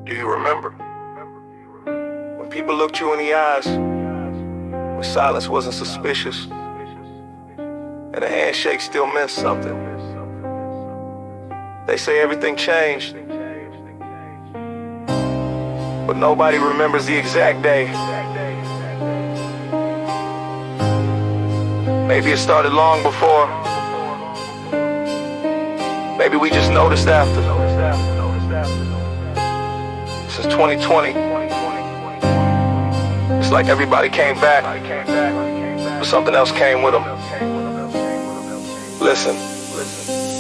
Do you remember? When people looked you in the eyes, when silence wasn't suspicious, and a handshake still meant something. They say everything changed, but nobody remembers the exact day. Maybe it started long before. Maybe we just noticed after. Since 2020, it's like everybody came back, but something else came with them. Listen,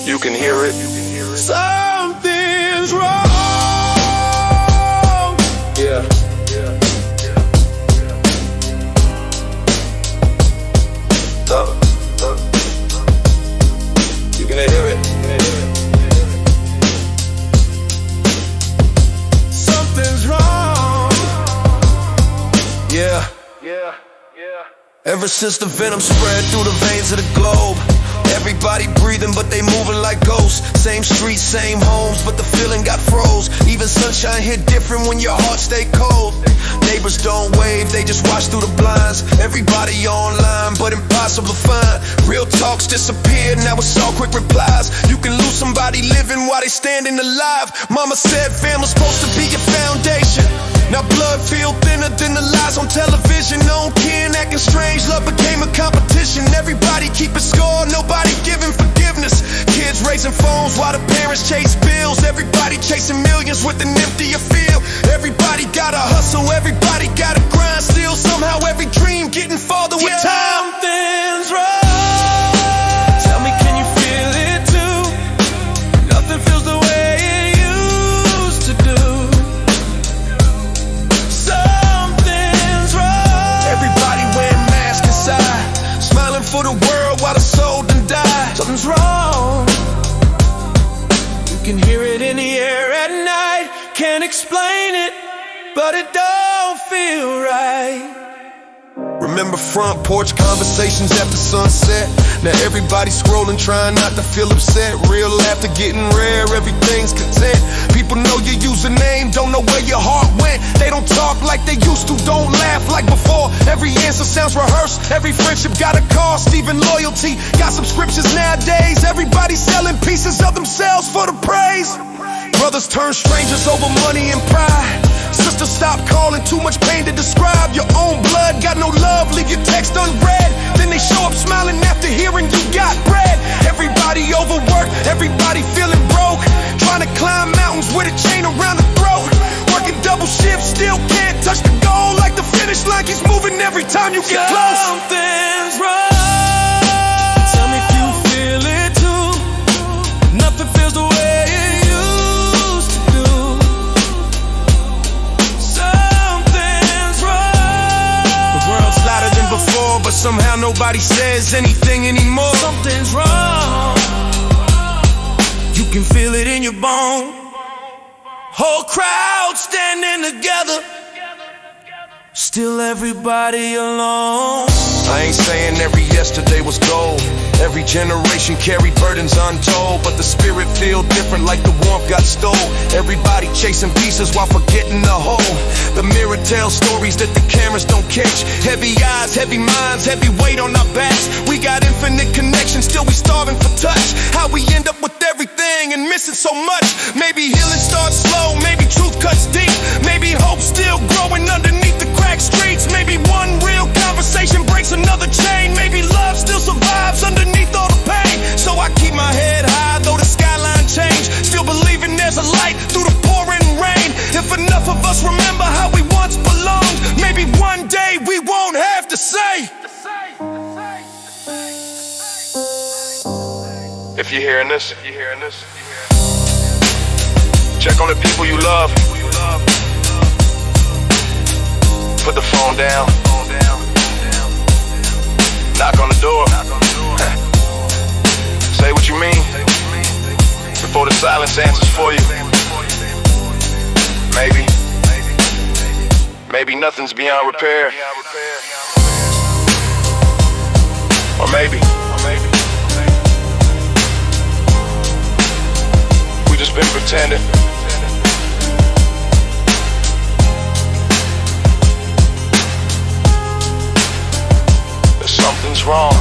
you can hear it. Something's wrong. Yeah. You can hear it. Something's wrong. Yeah. Ever since the venom spread through the veins of the globe, everybody breathing but they moving like ghosts. Same streets, same homes, but the feeling got froze. Even sunshine hit different when your heart stay cold. Neighbors don't wave, they just watch through the blinds. Everybody online, but impossible to find. Real talks disappeared, now it's all quick replies. You can lose somebody living while they standing alive. Mama said family's supposed to be your foundation. Now blood feel thinner than the lies on television. No kin acting strange, love became a competition. Everybody keeping score, nobody giving forgiveness. Kids raising phones while the parents chase bills. Everybody chasing millions with an emptier feel. Everybody gotta hustle, everybody gotta grind. Still somehow every dream getting farther with time. Something's wrong. Tell me, can you feel it too? Nothing feels the way it used to do. Something's wrong. Everybody wearing masks inside, smiling for the world while the soul done died. Something's wrong. You can hear it in the air at night. Can't explain it, but it don't feel right. Remember front porch conversations after sunset. Now everybody's scrolling, trying not to feel upset. Real laughter getting rare, everything's content. People know your username, don't know where your heart went. They don't talk like they used to, don't laugh like before. Every answer sounds rehearsed, every friendship got a cost. Even loyalty got subscriptions nowadays. Everybody's selling pieces of themselves for the praise. Brothers turn strangers over money and pride. Sisters stop calling, too much pain to describe. Your own blood got no love, leave your text unread. Then they show up smiling after hearing you got bread. Everybody overworked, everybody feeling broke. Trying to climb mountains with a chain around the throat. Working double shifts, still can't touch the goal. Like the finish line keeps moving every time you get close. Something's wrong. Tell me if you feel it too. Nothing feels the way it used to do. Something's wrong. The world's louder than before, but somehow nobody says anything anymore. Something's wrong. You can feel it in your bone. Whole crowd standing together, still everybody alone. I ain't saying every yesterday was gold. Every generation carried burdens untold, but the spirit feel different like the warmth got stole. Everybody chasing pieces while forgetting the whole. The mirror tells stories that the cameras don't catch. Heavy eyes, heavy minds, heavy weight on our backs. We got infinite connections, still we starving for touch. How we end up with everything and missing so much. Maybe healing starts slow, maybe truth cuts deep. Maybe hope still growing underneath the cracked streets. Maybe one real conversation breaks another chain. Maybe love still survives underneath all the pain. So I keep my head high though the skyline change. Still believing there's a light through the pouring rain. If enough of us remember how we once belonged, maybe one day we won't have to say. If you're hearing this, check on the people you love. Put the phone down. Knock on the door. Say what you mean before the silence answers for you. Maybe nothing's beyond repair. Or maybe we just been pretending. something's wrong.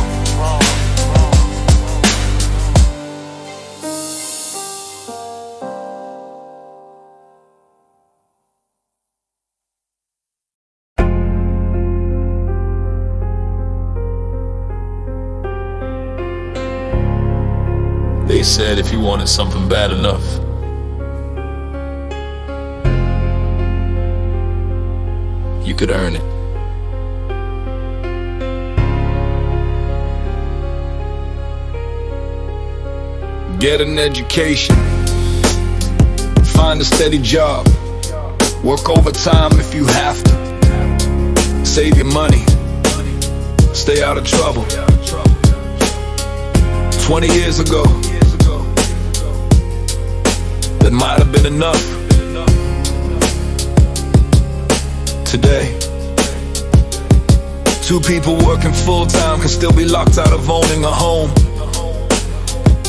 They said if you wanted something bad enough, you could earn it. Get an education, find a steady job, work overtime if you have to, save your money, stay out of trouble. 20 years ago, that might have been enough. Today, two people working full-time can still be locked out of owning a home.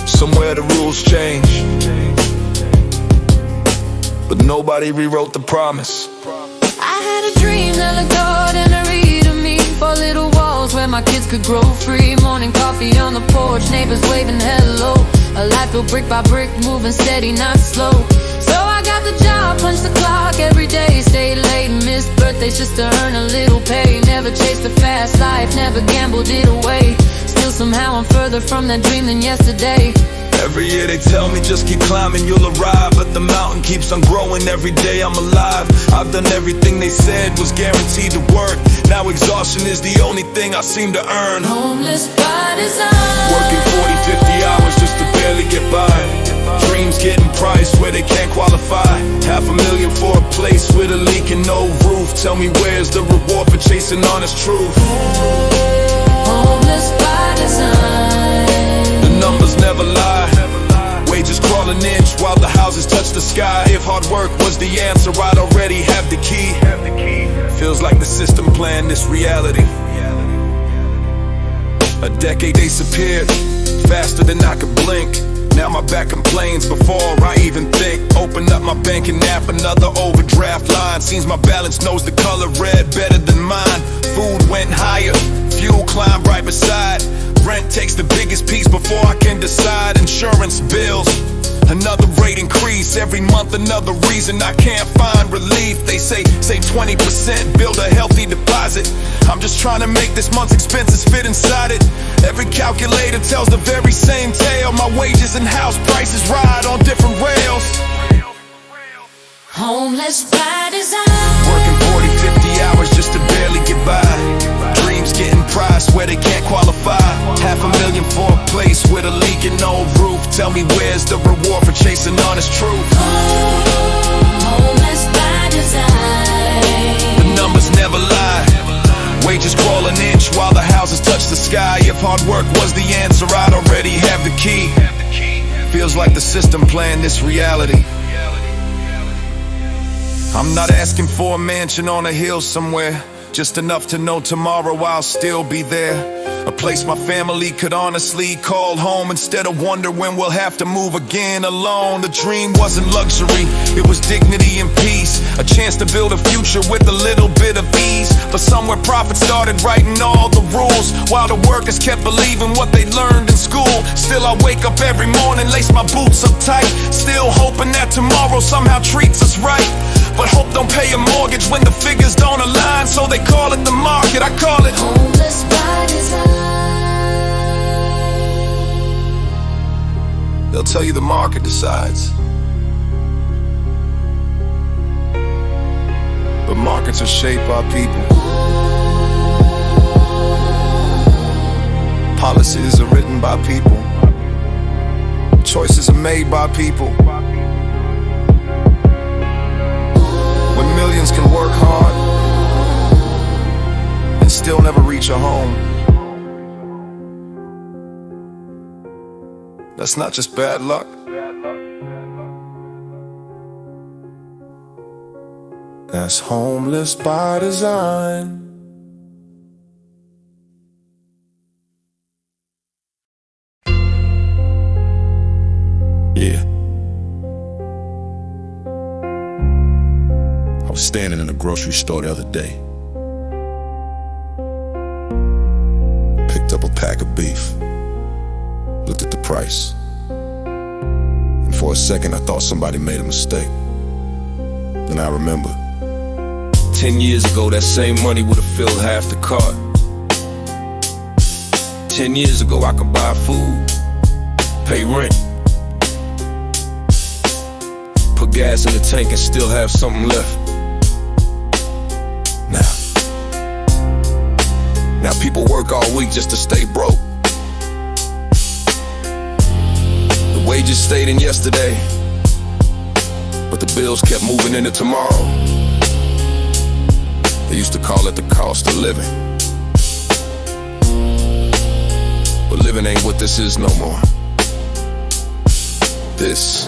Somewhere the rules change, but nobody rewrote the promise. I had a dream that looked ordinary to me. 4 little walls where my kids could grow free. Morning coffee on the porch, neighbors waving hello. A life built brick by brick, moving steady, not slow. So I got the job, punch the clock every day. Stay late, missed birthdays just to earn a little pay. Never chased a fast life, never gambled it away. Still somehow I'm further from that dream than yesterday. Every year they tell me just keep climbing, you'll arrive. But the mountain keeps on growing every day I'm alive. I've done everything they said was guaranteed to work. Now exhaustion is the only thing I seem to earn. Homeless by design, working 40, 50 hours just to barely get by. Dreams getting priced where they can't qualify. $500,000 for a place with a leak and no roof. Tell me where's the reward for chasing honest truth? homeless by design. The numbers never lie. Wages crawl an inch while the houses touch the sky. If hard work was the answer, I'd already have the key. Feels like the system planned this reality. A decade disappeared faster than I could blink. Now my back complains before I even think. Open up my banking app, another overdraft line. Seems my balance knows the color red better than mine. Food went higher, fuel climbed right beside. Rent takes the biggest piece before I can decide. Insurance bills, another rate increase. Every month another reason I can't find relief. They say 20%, build a healthy deposit. I'm just trying to make this month's expenses fit inside it. Every calculator tells the very same tale. My wages and house prices ride on different rails. Homeless by design, Working 40, 50 hours just to barely get by. Dreams getting priced where they can't qualify. $500,000 for a place with a leak and no roof. Tell me where's the reward for chasing honest truth? homeless by design. The numbers never lie. Wages crawl an inch while the houses touch the sky. If hard work was the answer, I'd already have the key. Feels like the system planned this reality. I'm not asking for a mansion on a hill somewhere, just enough to know tomorrow I'll still be there. A place my family could honestly call home, instead of wonder when we'll have to move again alone. The dream wasn't luxury, it was dignity and peace. A chance to build a future with a little bit of ease. But somewhere prophets started writing all the rules, while the workers kept believing what they learned in school. Still I wake up every morning, lace my boots up tight, still hoping that tomorrow somehow treats us right. But hope don't pay a mortgage when the figures don't align, so they call it the market, I call it Homeless by design. They'll tell you the market decides, but markets are shaped by people. Policies are written by people. Choices are made by people. When millions can work hard and still never reach a home, that's not just bad luck. That's homeless by design. Yeah. I was standing in a grocery store the other day. Picked up a pack of beef. Looked at the price. And for a second, I thought somebody made a mistake. Then I remembered. 10 years ago, that same money would have filled half the cart. 10 years ago, I could buy food, pay rent, put gas in the tank and still have something left. Now people work all week just to stay broke. The wages stayed in yesterday, but the bills kept moving into tomorrow. They used to call it the cost of living. But living ain't what this is no more. This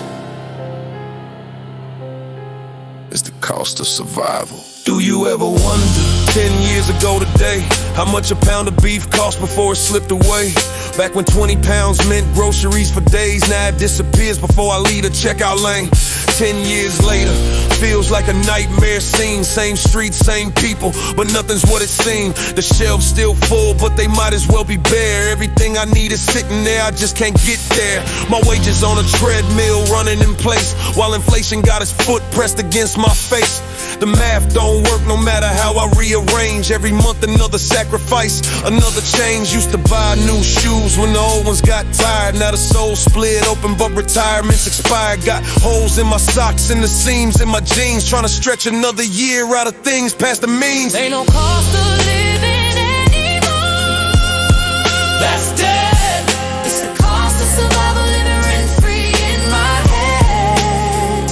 is the cost of survival. Do you ever wonder, 10 years ago today, how much a pound of beef cost before it slipped away? Back when 20 pounds meant groceries for days, now it disappears before I leave the checkout lane. 10 years later, feels like a nightmare scene. Same streets, same people, but nothing's what it seemed. The shelves still full, but they might as well be bare. Everything I need is sitting there, I just can't get there. My wages on a treadmill, running in place, while inflation got its foot pressed against my face. The math don't work no matter how I rearrange. Every month another sacrifice, another change. Used to buy new shoes when the old ones got tired. Now the soul split open but retirement's expired. Got holes in my socks and the seams in my jeans. Trying to stretch another year out of things past the means. Ain't no cost of living anymore. That's dead. It's the cost of survival, living rent-free in my head.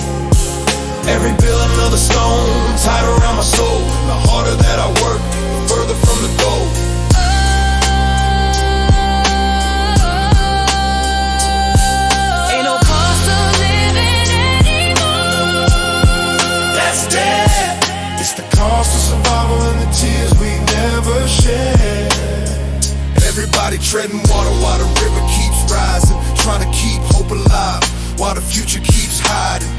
Every bill another stone tied around my soul. The harder that I work, the further from the goal. Ain't no cost of living anymore. That's dead. It's the cost of survival and the tears we never shed. Everybody treading water while the river keeps rising, trying to keep hope alive while the future keeps hiding.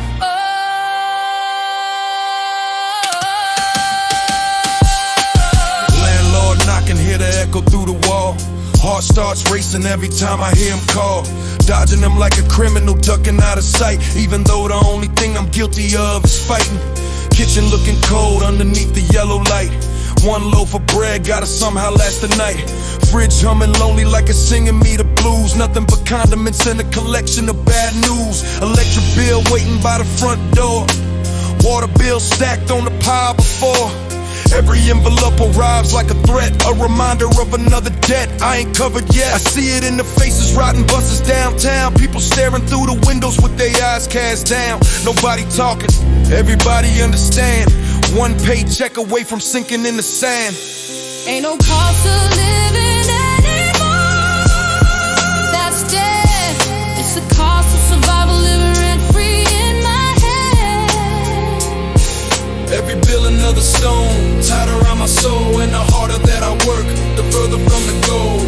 Landlord knocking, hear the echo through the wall. Heart starts racing every time I hear him call. Dodging him like a criminal, ducking out of sight, even though the only thing I'm guilty of is fighting. Kitchen looking cold underneath the yellow light. One loaf of bread gotta somehow last the night. Fridge humming lonely like it's singing me the blues. Nothing but condiments and a collection of bad news. Electric bill waiting by the front door. Water bill stacked on the pile before. Every envelope arrives like a threat, a reminder of another debt I ain't covered yet. I see it in the faces, riding buses downtown. People staring through the windows with their eyes cast down. Nobody talking, everybody understand. One paycheck away from sinking in the sand. Ain't no cost of living anymore. That's dead. It's the cost of survival, living rent-free in my head. Every bill another stone tied around my soul. And the harder that I work, the further from the goal.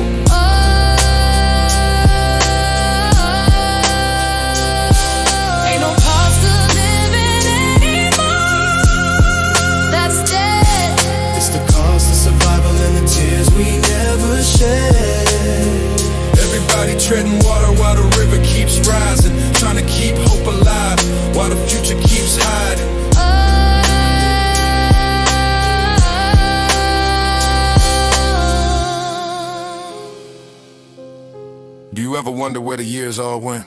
Ain't no cost of living anymore. That's dead. It's the cost of survival and the tears we never shed. Everybody treading water while the river keeps rising, trying to keep hope alive while the future keeps hiding. Do you ever wonder where the years all went?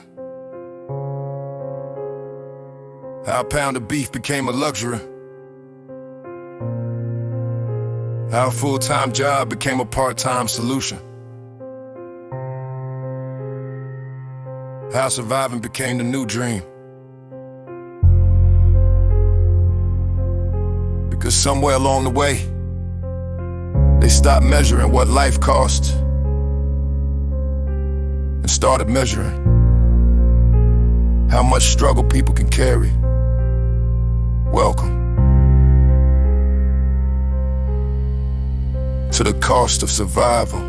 How a pound of beef became a luxury? How a full-time job became a part-time solution? How surviving became the new dream? Because somewhere along the way, they stopped measuring what life costs and started measuring how much struggle people can carry. Welcome to the cost of survival.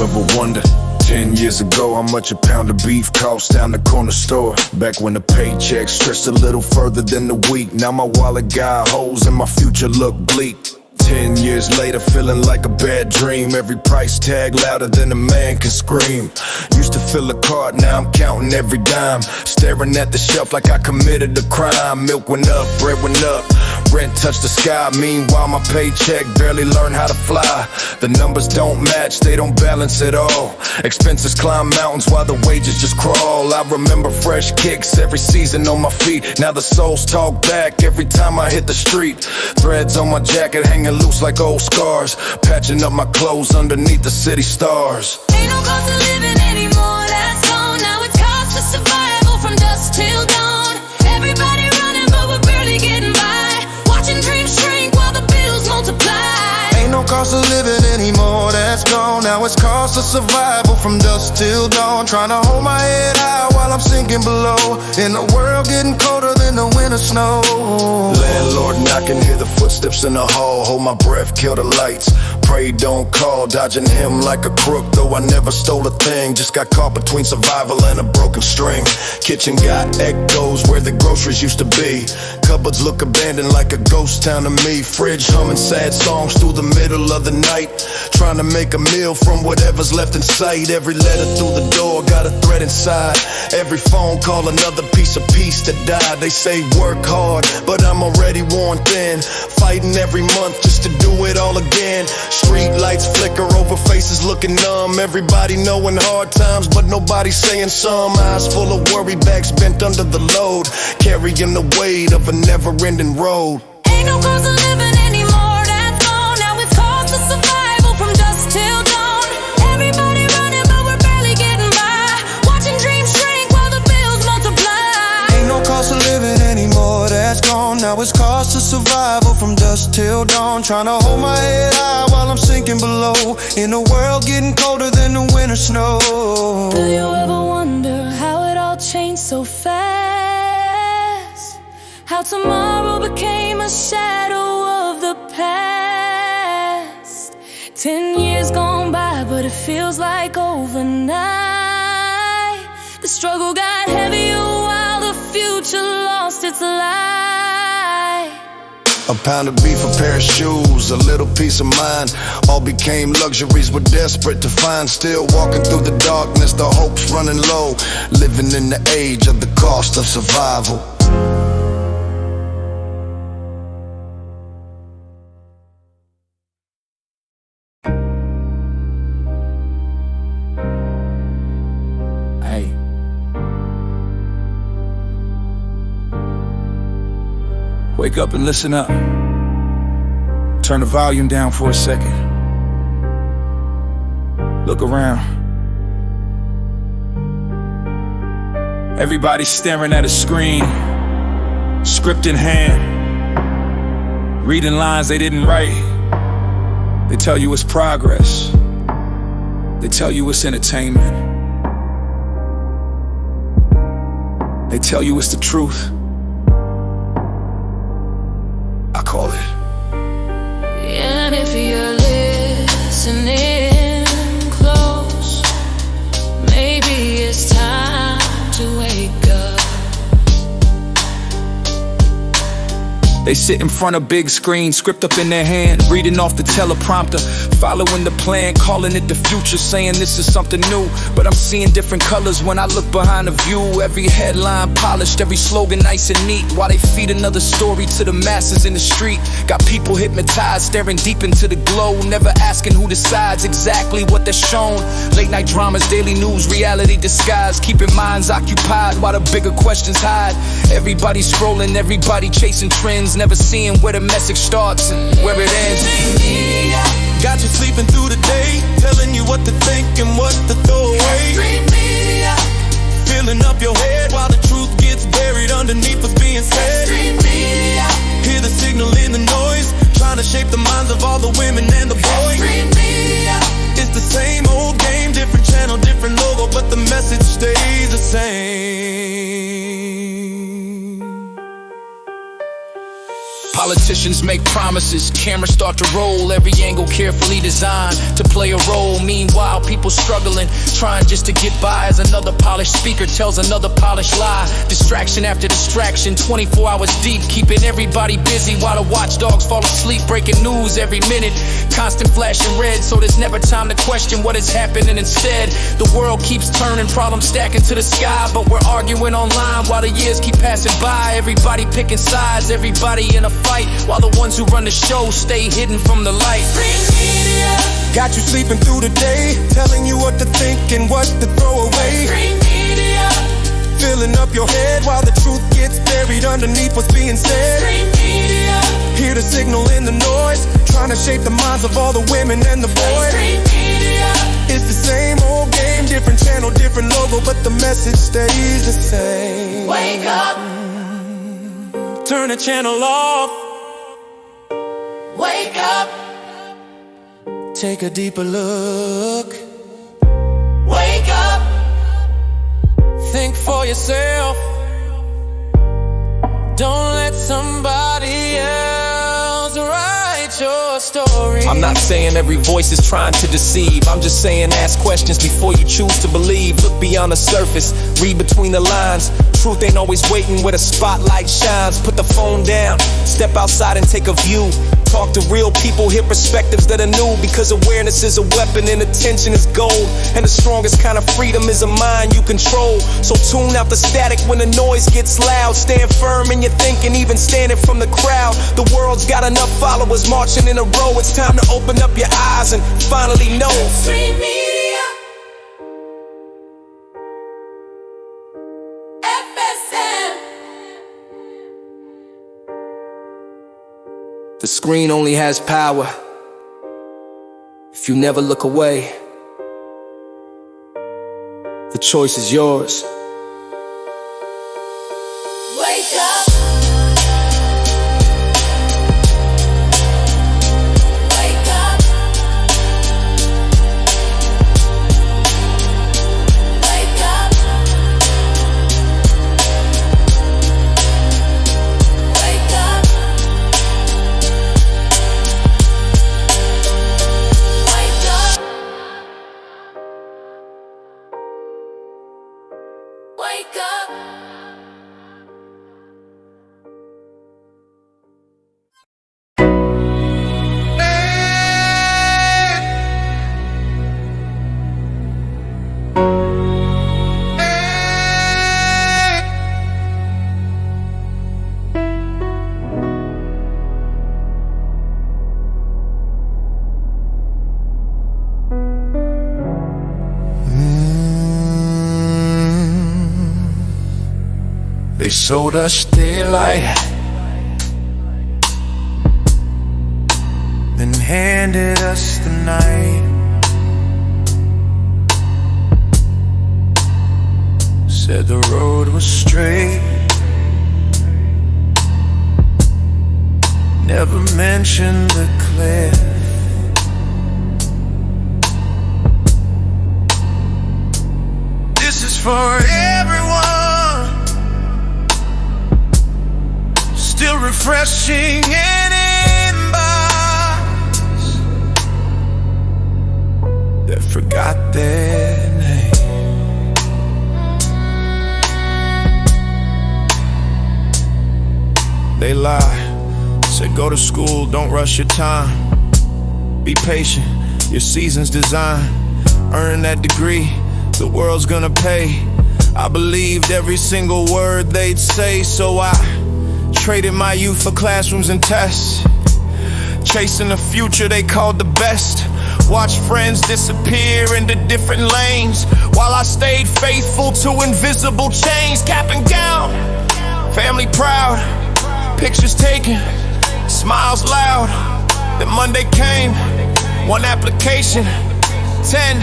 You ever wonder 10 years ago how much a pound of beef cost down the corner store? Back when the paycheck stretched a little further than the week. Now my wallet got holes and my future look bleak. 10 years later, feeling like a bad dream. Every price tag louder than a man can scream. Used to fill a cart, now I'm counting every dime. Staring at the shelf like I committed a crime. Milk went up, bread went up, rent touched the sky. Meanwhile, my paycheck barely learned how to fly. The numbers don't match, they don't balance at all. Expenses climb mountains while the wages just crawl. I remember fresh kicks every season on my feet. Now the souls talk back every time I hit the street. Threads on my jacket hanging loose like old scars. Patching up my clothes underneath the city stars. Ain't no cost of living anymore, that's gone. Now it's cost of survival from dusk till dawn. Everybody running but we're barely getting by. Watching dreams shrink while the bills multiply. Ain't no cost of living anymore, that's gone. Now it's cost of survival from dusk till dawn. Trying to hold my head high while I'm sinking below. In the world getting colder than the winter snow. Landlord knocking, hear the footsteps in the hall. Hold my breath, kill the lights. Pray don't call, dodging him like a crook. Though I never stole a thing, just got caught between survival and a broken string. Kitchen got echoes where the groceries used to be. Cupboards look abandoned like a ghost town to me. Fridge humming sad songs through the middle of the night. Trying to make a meal from whatever's left in sight. Every letter through the door got a thread inside. Every phone call another piece of peace that died. They say work hard, but I'm already worn thin. Fighting every month just to do it all again. Street lights flicker over faces looking numb. Everybody knowing hard times, but nobody saying some. Eyes full of worry, backs bent under the load. Carrying the weight of a never-ending road. Ain't no cost of living anymore, that's gone. Now it's cost of survival from dusk till dawn. Everybody running but we're barely getting by. Watching dreams shrink while the bills multiply. Ain't no cost of living anymore, that's gone. Now it's cost of survival from dusk till dawn. Trying to hold my head high while I'm sinking below. In a world getting colder than the winter snow. Do you ever wonder how it all changed so fast? How tomorrow became a shadow of the past. 10 years gone by, but it feels like overnight. The struggle got heavier while the future lost its light. A pound of beef, a pair of shoes, a little peace of mind. All became luxuries we're desperate to find. Still walking through the darkness, the hope's running low. Living in the age of the cost of survival. Hey. Wake up and listen up. Turn the volume down for a second. Look around. Everybody's staring at a screen, script in hand, reading lines they didn't write. They tell you it's progress. They tell you it's entertainment. They tell you it's the truth. I call it. And if you're listening close, maybe it's time to wake up. They sit in front of big screens, script up in their hand, reading off the teleprompter, following the plan, calling it the future, saying this is something new. But I'm seeing different colors when I look behind the view. Every headline polished, every slogan nice and neat, while they feed another story to the masses in the street. Got people hypnotized, staring deep into the glow, never asking who decides exactly what they're shown. Late night dramas, daily news, reality disguised, keeping minds occupied while the bigger questions hide. Everybody scrolling, everybody chasing trends, never seeing where the message starts and where it ends. Got you sleeping through the day, telling you what to think and what to throw away. Filling up your head while the truth gets buried underneath what's being said. Hear the signal in the noise, trying to shape the minds of all the women and the boys. It's the same old game, different channel, different logo, but the message stays the same. Politicians make promises, cameras start to roll, every angle carefully designed to play a role. Meanwhile, people struggling, trying just to get by as another polished speaker tells another polished lie. Distraction after distraction, 24 hours deep, keeping everybody busy while the watchdogs fall asleep, breaking news every minute. Constant flashing red, so there's never time to question what is happening instead. The world keeps turning, problems stacking to the sky, but we're arguing online while the years keep passing by. Everybody picking sides, everybody in a fight, while the ones who run the show stay hidden from the light. Got you sleeping through the day, telling you what to think and what to throw away. Filling up your head while the truth gets buried underneath what's being said. Hear the signal in the noise, trying to shape the minds of all the women and the boys. It's the same old game, different channel, different logo, but the message stays the same. Wake up, Turn the channel off. wake up, Take a deeper look. wake up. Think for yourself. Don't let somebody else write your story. I'm not saying every voice is trying to deceive. I'm just saying ask questions before you choose to believe. Look beyond the surface, read between the lines. Truth ain't always waiting where the spotlight shines. Put the phone down, step outside and take a view. Talk to real people, hear perspectives that are new. Because awareness is a weapon and attention is gold. And the strongest kind of freedom is a mind you control. So tune out the static when the noise gets loud. Stand firm in your thinking, even standing from the crowd. The world's got enough followers marching in a row. It's time to open up your eyes and finally know. Stream media, FSM. The screen only has power if you never look away. The choice is yours. Wake up, wake up, wake up, wake up, wake up, wake up. They sold us daylight, then handed us the night. Said the road was straight, never mentioned the cliff. This is for everyone still refreshing an inbox that forgot their name. They lie, said go to school, don't rush your time. Be patient, your season's designed. Earn that degree, the world's gonna pay. I believed every single word they'd say, so I traded my youth for classrooms and tests. Chasing a future they called the best. Watched friends disappear into different lanes, while I stayed faithful to invisible chains. Cap and gown, family proud, pictures taken, smiles loud. Then Monday came, one application, 10,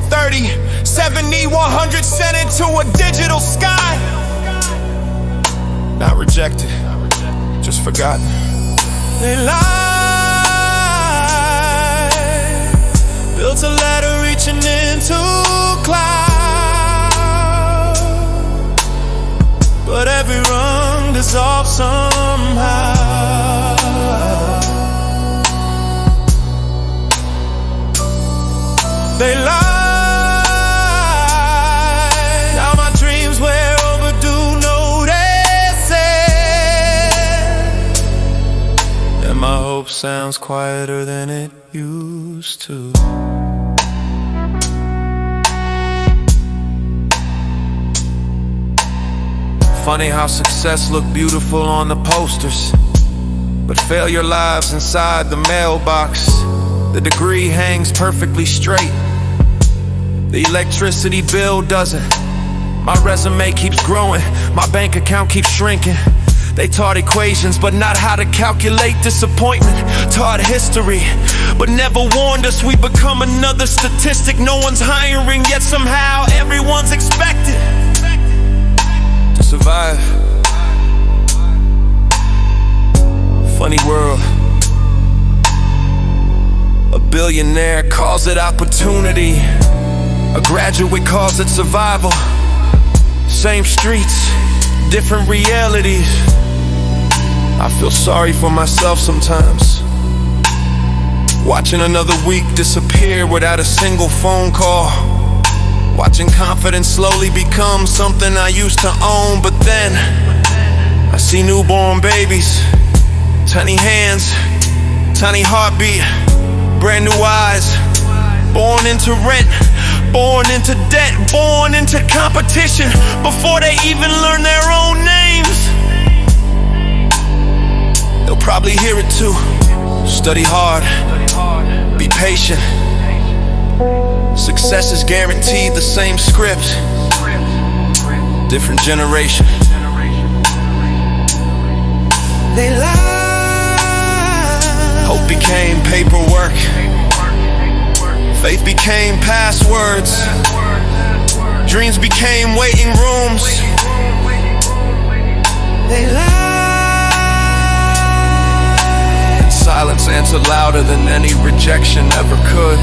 30, 70, 100 sent into a digital sky. Not rejected, just forgotten. They lied, built a ladder reaching into clouds, but every rung dissolved somehow. They lie. Now my dreams were overdue noticing, and my hope sounds quieter than it used to. Funny how success looked beautiful on the posters, but failure lives inside the mailbox. The degree hangs perfectly straight, the electricity bill doesn't. My resume keeps growing, my bank account keeps shrinking. They taught equations, but not how to calculate disappointment. Taught history, but never warned us we become another statistic. No one's hiring, yet somehow everyone's expected to survive. Funny world. A billionaire calls it opportunity, a graduate calls it survival. Same streets, different realities. I feel sorry for myself sometimes, watching another week disappear without a single phone call. Watching confidence slowly become something I used to own. But then I see newborn babies, tiny hands, tiny heartbeat, brand new eyes. Born into rent, born into debt, born into competition before they even learn their own names. They'll probably hear it too. Study hard, be patient. Success is guaranteed, the same script, different generation. They lie. Hope became paperwork, faith became passwords, dreams became waiting rooms. They lie. And silence answered louder than any rejection ever could.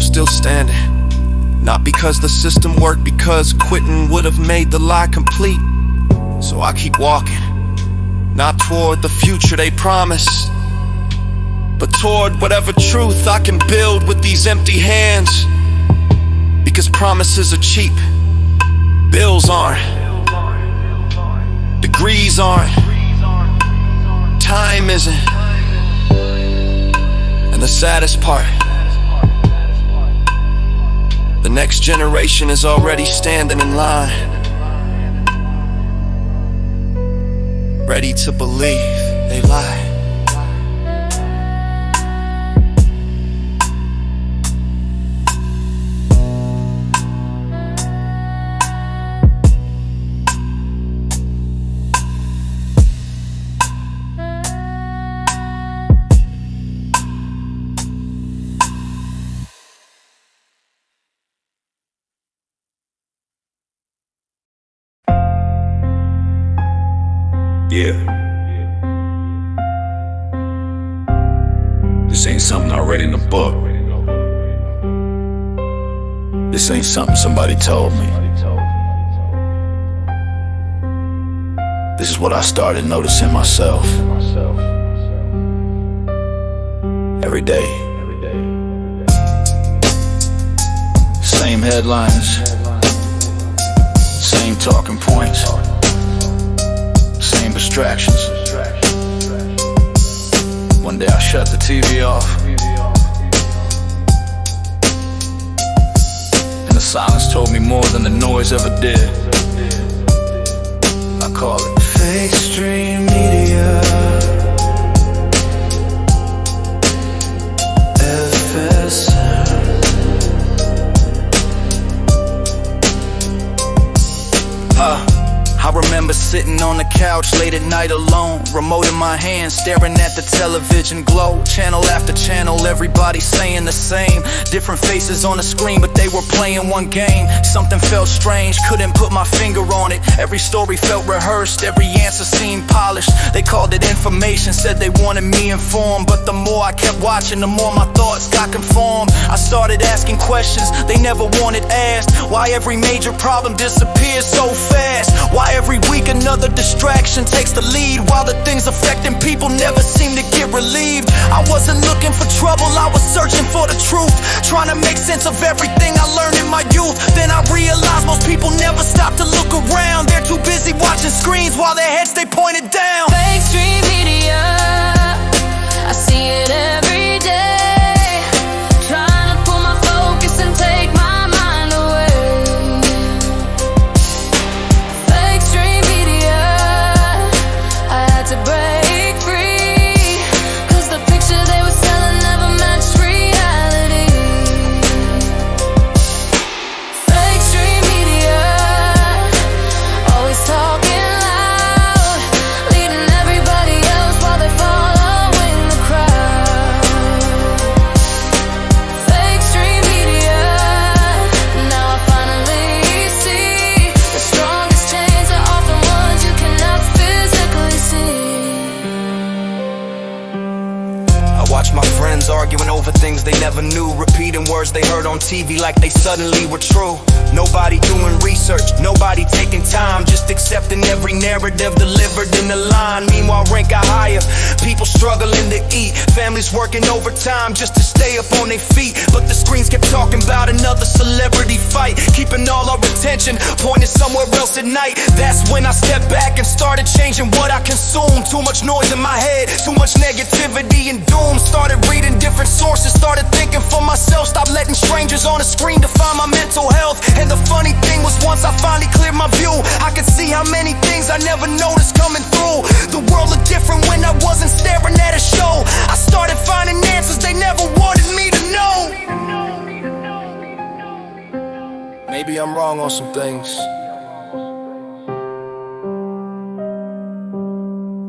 Still standing, not because the system worked, because quitting would have made the lie complete. So I keep walking, not toward the future they promise, but toward whatever truth I can build with these empty hands. Because promises are cheap, bills aren't, degrees aren't, time isn't. And the saddest part, the next generation is already standing in line, ready to believe they lie. Yeah. This ain't something I read in a book. This ain't something somebody told me. This is what I started noticing myself. Every day. Same headlines, same talking points, same distractions. One day I shut the TV off, and the silence told me more than the noise ever did. I call it fake stream media, FS. I remember sitting on the couch late at night alone, remote in my hand, staring at the television glow. Channel after channel, everybody saying the same. Different faces on the screen, but they were playing one game. something felt strange, couldn't put my finger on it. Every story felt rehearsed, every answer seemed polished. They called it information, said they wanted me informed. But the more I kept watching, the more my thoughts got conformed. I started asking questions they never wanted asked. Why every major problem disappears so fast? Why every week another distraction takes the lead, while the things affecting people never seem to get relieved? I wasn't looking for trouble, I was searching for the truth, trying to make sense of everything I learned in my youth. Then I realized most people never stop to look around. They're too busy watching screens while their heads stay pointed down. Fake stream media, I see it every day, trying to pull my focus and take my mind away. Fake stream media, I had to break free, 'cause the picture they were selling never matched reality. Fake stream media, always talking loud, leading everybody else while they following the crowd. Fake stream media, now I finally see the strongest chains are often ones you cannot physically see. I watch my friends arguing over things they never knew, repeating words they heard on TV like they suddenly were true. Nobody doing research, nobody taking time, just accepting every narrative delivered in the line. Meanwhile, rank got higher, people struggling to eat, families working overtime just to stay up on their feet. But the screens kept talking about another celebrity fight, keeping all our attention pointed somewhere else at night. That's when I stepped back and started changing what I consume. Too much noise in my head, too much negativity and doom. Started reading different sources, started thinking for myself, stopped letting strangers on the screen define my mental health. And the funny thing was, once I finally cleared my view, I could see how many things I never noticed coming through. The world looked different when I wasn't staring at a show. I started finding answers they never wanted me to know. Maybe I'm wrong on some things.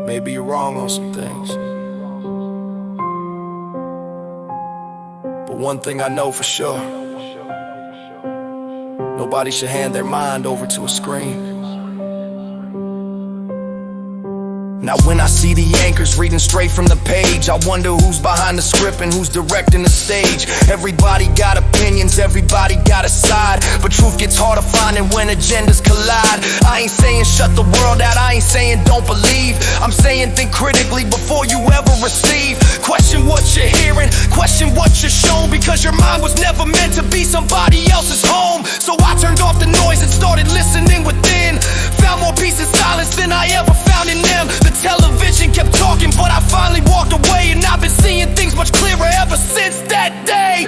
Maybe you're wrong on some things. But one thing I know for sure, nobody should hand their mind over to a screen. Now when I see the anchors reading straight from the page, I wonder who's behind the script and who's directing the stage. Everybody got opinions, everybody got a side, but truth gets harder finding when agendas collide. I ain't saying shut the world out, I ain't saying don't believe. I'm saying think critically before you ever receive. Question what you're hearing, question what you're shown, because your mind was never meant to be somebody else's home. So I turned off the noise and started listening within. Found more peace in silence than I ever found in them. The television kept talking, but I finally walked away, and I've been seeing things much clearer ever since that day.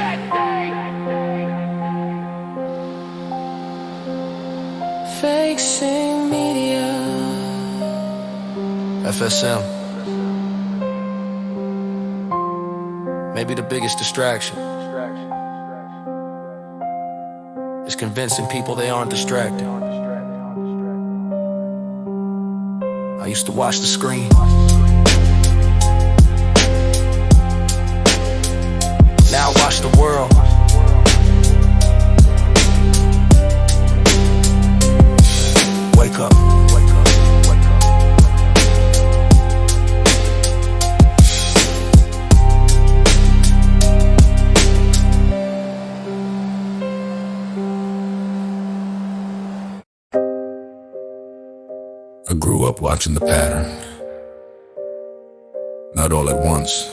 Fake stream media, FSM, maybe the biggest distraction is convincing people they aren't distracted. I used to watch the screen. Now I watch the world. Wake up. Wake up. Wake up. I grew up watching the pattern. Not all at once,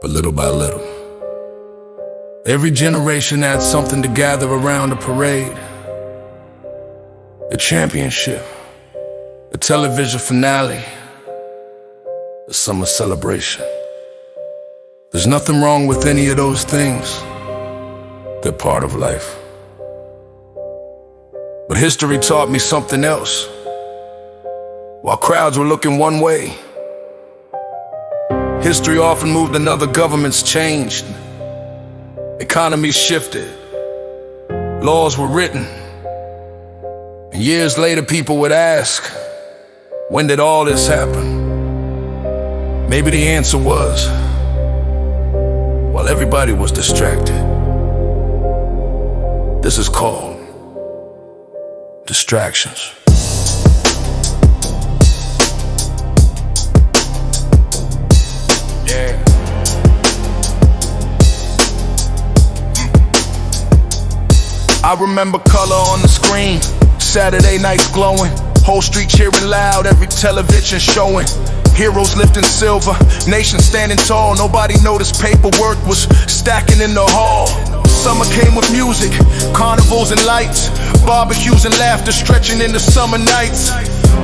but little by little. Every generation adds something to gather around a parade. The championship, the television finale, the summer celebration. There's nothing wrong with any of those things. They're part of life. But history taught me something else. While crowds were looking one way, history often moved another, governments changed, economies shifted, laws were written, and years later people would ask, when did all this happen? Maybe the answer was, while everybody was distracted. This is called distractions. Yeah. I remember color on the screen, Saturday nights glowing, whole street cheering loud, every television showing. Heroes lifting silver, nation standing tall. Nobody noticed paperwork was stacking in the hall. Summer came with music, carnivals and lights, barbecues and laughter stretching into summer nights.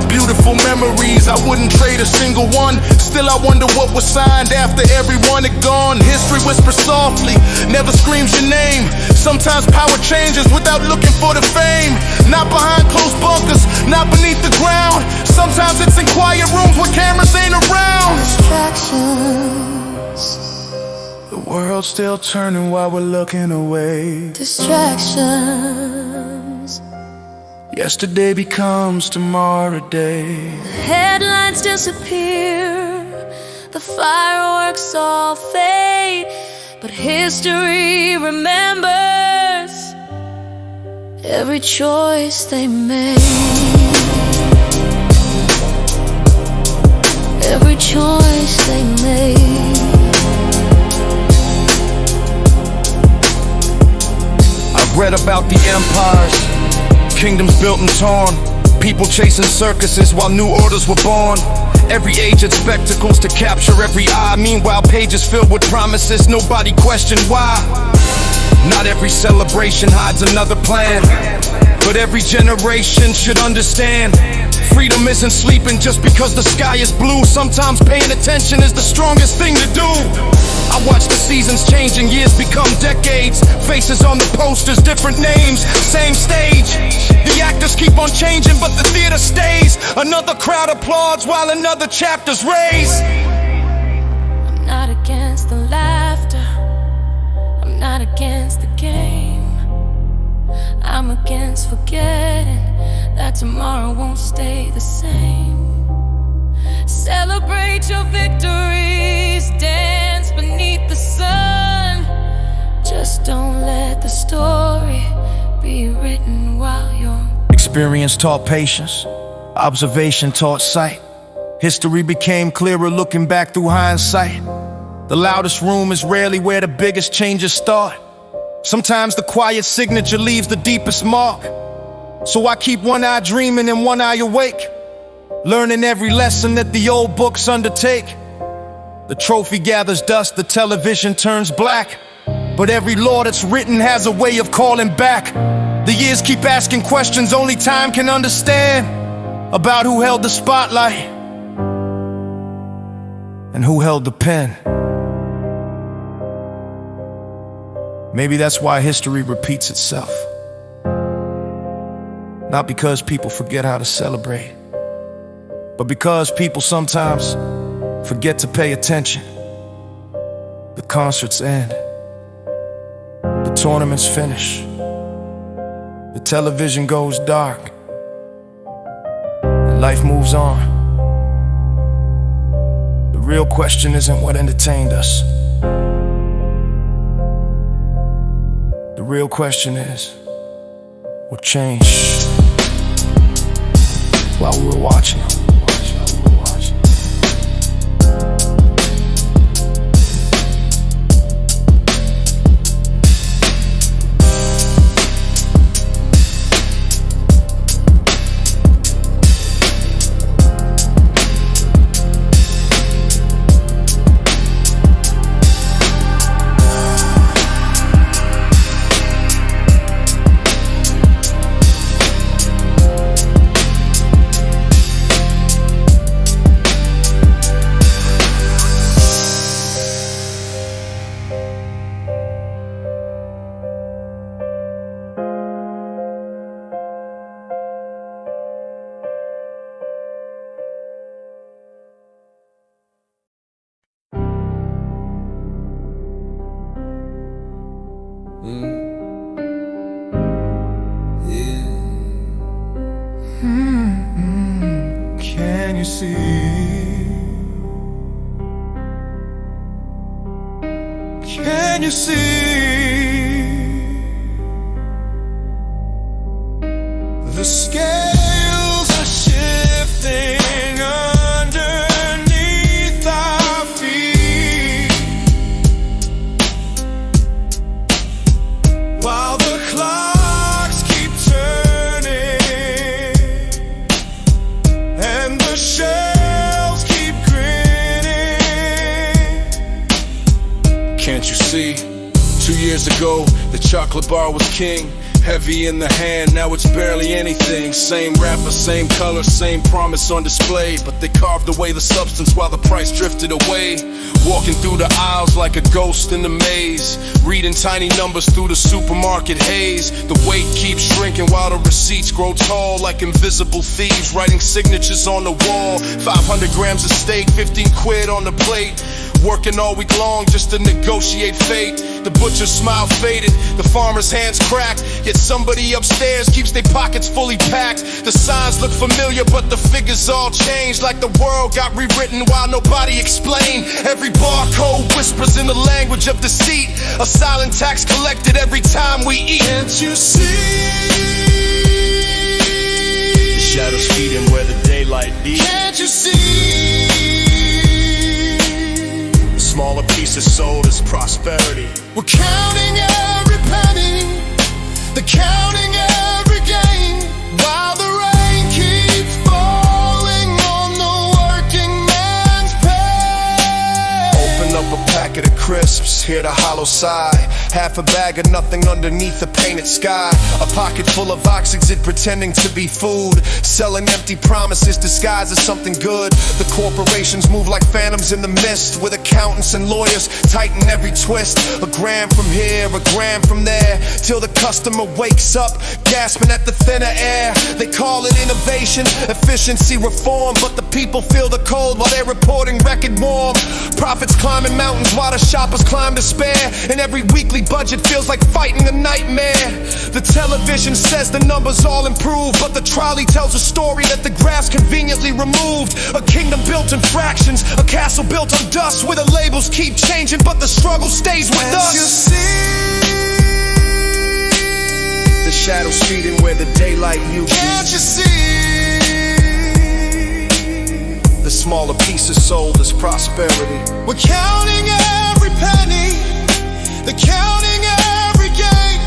Beautiful memories, I wouldn't trade a single one. Still I wonder what was signed after everyone had gone. History whispers softly, never screams your name. Sometimes power changes without looking for the fame. Not behind closed bunkers, not beneath the ground. Sometimes it's in quiet rooms where cameras ain't around. Distractions, The world's still turning while we're looking away. distractions. Yesterday becomes tomorrow day. Headlines disappear, the fireworks all fade, but history remembers every choice they made. Every choice they made. I've read about the empires, kingdoms built and torn, people chasing circuses while new orders were born. Every age had spectacles to capture every eye. Meanwhile, pages filled with promises, nobody questioned why. Not every celebration hides another plan, but every generation should understand freedom isn't sleeping just because the sky is blue. Sometimes paying attention is the strongest thing to do. I watch the seasons change and years become decades. Faces on the posters, different names, same stage. The actors keep on changing, but the theater stays. Another crowd applauds while another chapter's raised. I'm not against the laughter, I'm not against the game. I'm against forgetting that tomorrow won't stay the same. Celebrate your victories, dance beneath the sun. Just don't let the story be written while you're. Experience taught patience, observation taught sight. History became clearer looking back through hindsight. The loudest room is rarely where the biggest changes start. Sometimes the quiet signature leaves the deepest mark. So I keep one eye dreaming and one eye awake, learning every lesson that the old books undertake. The trophy gathers dust, the television turns black, but every law that's written has a way of calling back. The years keep asking questions only time can understand, about who held the spotlight and who held the pen. Maybe that's why history repeats itself. Not because people forget how to celebrate, but because people sometimes forget to pay attention. The concerts end, the tournaments finish, the television goes dark, and life moves on. The real question isn't what entertained us. The real question is what changed while we were watching. Can you see? Can you see The scales are shifting underneath our feet, while the clocks keep turning and the shelves keep grinning. Can't you see? 2 years ago, the chocolate bar was king. Heavy in the hand, now it's barely anything. Same rapper, same color, same promise on display, but they carved away the substance while the price drifted away. Walking through the aisles like a ghost in the maze, reading tiny numbers through the supermarket haze. The weight keeps shrinking while the receipts grow tall, like invisible thieves writing signatures on the wall. 500 grams of steak, 15 quid on the plate. Working all week long just to negotiate fate. The butcher's smile faded, the farmer's hands cracked, yet somebody upstairs keeps their pockets fully packed. The signs look familiar, but the figures all changed, like the world got rewritten while nobody explained. Every barcode whispers in the language of deceit, a silent tax collected every time we eat. Can't you see? The shadows feeding where the daylight beats. Can't you see? Smaller pieces sold as prosperity. We're counting every penny, they're counting every gain, while the rain keeps falling on the working man's pay. Open up a packet of crisps, hear the hollow sigh. Half a bag of nothing underneath a painted sky. A pocket full of oxygen pretending to be food, selling empty promises disguised as something good. The corporations move like phantoms in the mist, with accountants and lawyers tighten every twist. A gram from here, a gram from there, till the customer wakes up gasping at the thinner air. They call it innovation, efficiency, reform, but the people feel the cold while they're reporting record warm. Profits climbing mountains while the shoppers climb despair, and every weekly budget feels like fighting a nightmare. The television says the numbers all improve, but the trolley tells a story that the graph's conveniently removed. A kingdom built in fractions, a castle built on dust, where the labels keep changing, but the struggle stays with us. Can't you see? The shadows feeding where the daylight used. Can't you see? The smaller pieces sold as prosperity. We're counting every penny, they're counting every gain,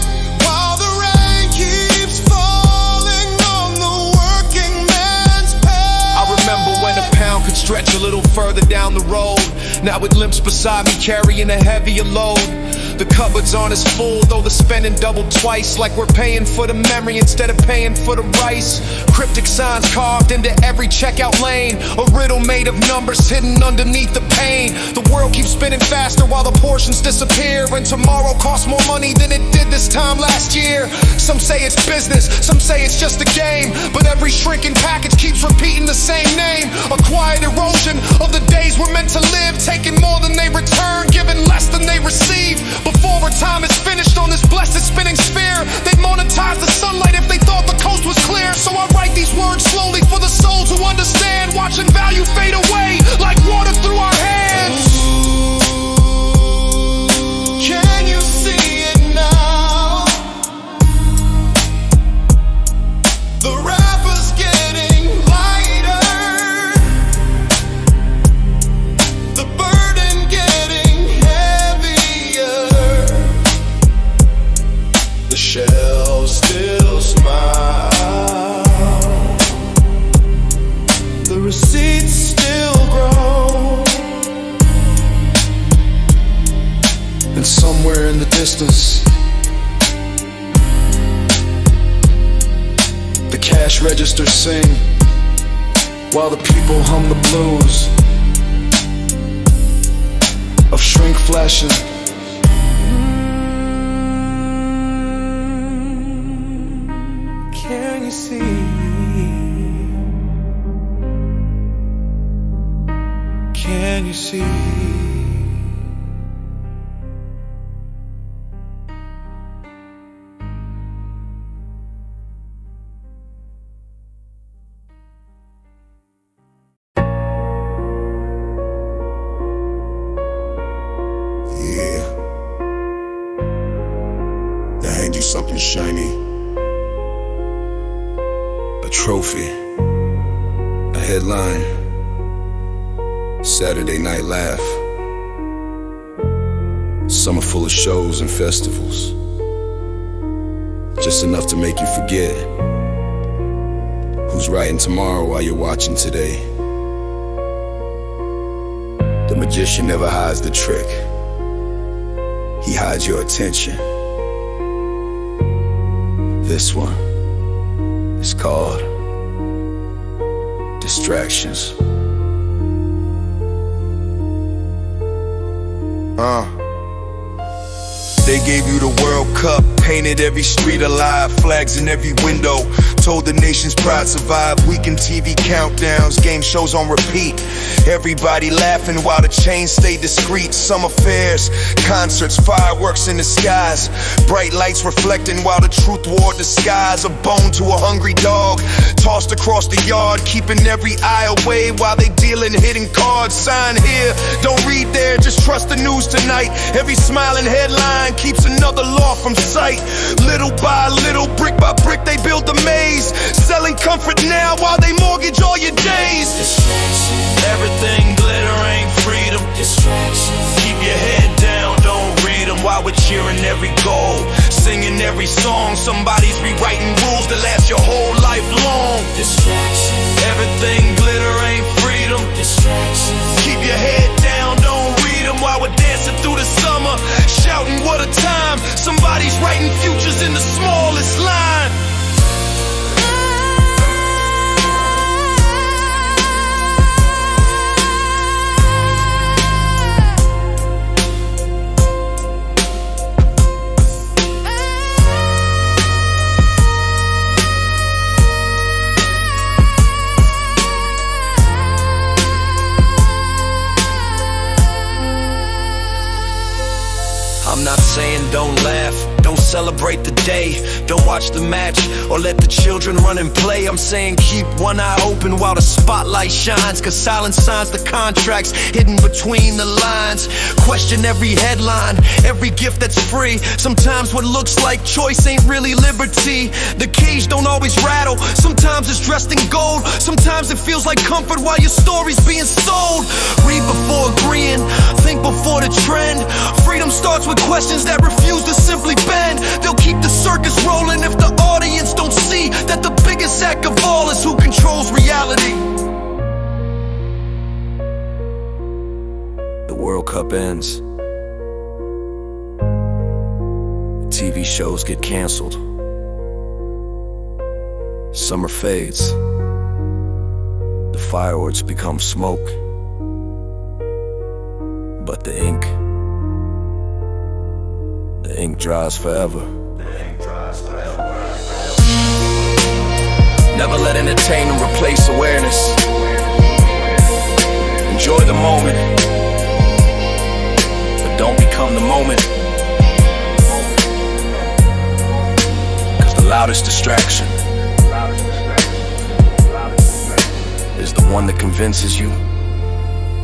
while the rain keeps falling on the working man's pay. I remember when a pound could stretch a little further down the road. Now it limps beside me carrying a heavier load. The cupboards aren't as full, though the spending doubled twice, like we're paying for the memory instead of paying for the rice. Cryptic signs carved into every checkout lane, a riddle made of numbers hidden underneath the pain. The world keeps spinning faster while the portions disappear, and tomorrow costs more money than it did this time last year. Some say it's business, some say it's just a game, but every shrinking package keeps repeating the same name. A quiet erosion of the days we're meant to live, taking more than they return, giving less than they receive. Before our time is finished on this blessed spinning sphere, they'd monetize the sunlight if they thought the coast was clear. So I write these words slowly for the souls who understand, watching value fade away like water through our hands. Can you see it now? The rapper's getting lighter, the burden getting heavier. The shells still smile, the receipts still grow, And somewhere in the distance, the cash registers sing, while the people hum the blues of shrinkflation. Can you see? Can you see? Yeah. Now hand you something shiny. trophy, a headline, Saturday Night Laugh, summer full of shows and festivals, just enough to make you forget who's writing tomorrow while you're watching today. The magician never hides the trick, he hides your attention. This one is called Distractions. They gave you the World Cup, painted every street alive, flags in every window, told the nation's pride survive. Weekend TV countdowns, game shows on repeat, everybody laughing while the chains stay discreet. Summer fairs, concerts, fireworks in the skies, bright lights reflecting while the truth wore disguise. A bone to a hungry dog, tossed across the yard, keeping every eye away while they dealing hidden cards. Sign here, don't read there, just trust the news tonight. Every smiling headline keeps another law from sight. Little by little, brick by brick, they build the maze, selling comfort now while they mortgage all your days. Everything glitter ain't freedom. Keep your head down, don't read them while we're cheering every goal, singing every song. Somebody's rewriting rules that last your whole life long. Everything glitter ain't freedom. Keep your head down, don't read them while we're dancing through the summer, shouting what a time. Somebody's writing futures in the smallest line. I'm not saying don't laugh, don't celebrate the day, don't watch the match or let the children run and play. I'm saying keep one eye open while the spotlight shines, cause silence signs the contracts hidden between the lines. Question every headline, every gift that's free. Sometimes what looks like choice ain't really liberty. The cage don't always rattle, sometimes it's dressed in gold, sometimes it feels like comfort while your story's being sold. Read before agreeing, think before the trend. Freedom starts with questions that refuse to simply bend. They'll keep the circus rolling if the audience don't see that the biggest act of all is who controls reality. The World Cup ends. TV shows get canceled. Summer fades. The fireworks become smoke. But the ink dries forever. Never let entertainment replace awareness. Enjoy the moment, but don't become the moment. Cause the loudest distraction is the one that convinces you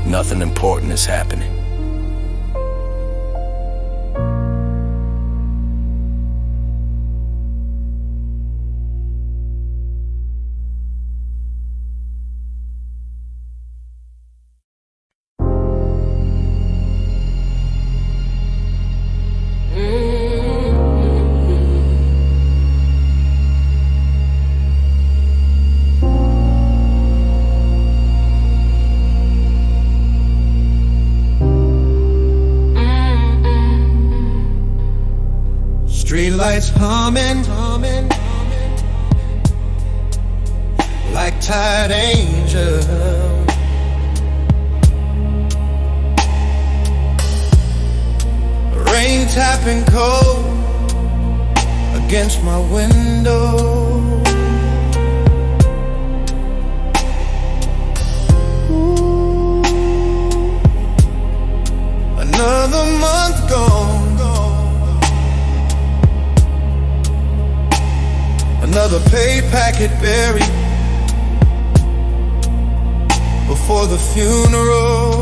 nothing important is happening. Streetlights humming like tired angels. Rain tapping cold against my window. Ooh, another month gone. Another pay packet buried before the funeral.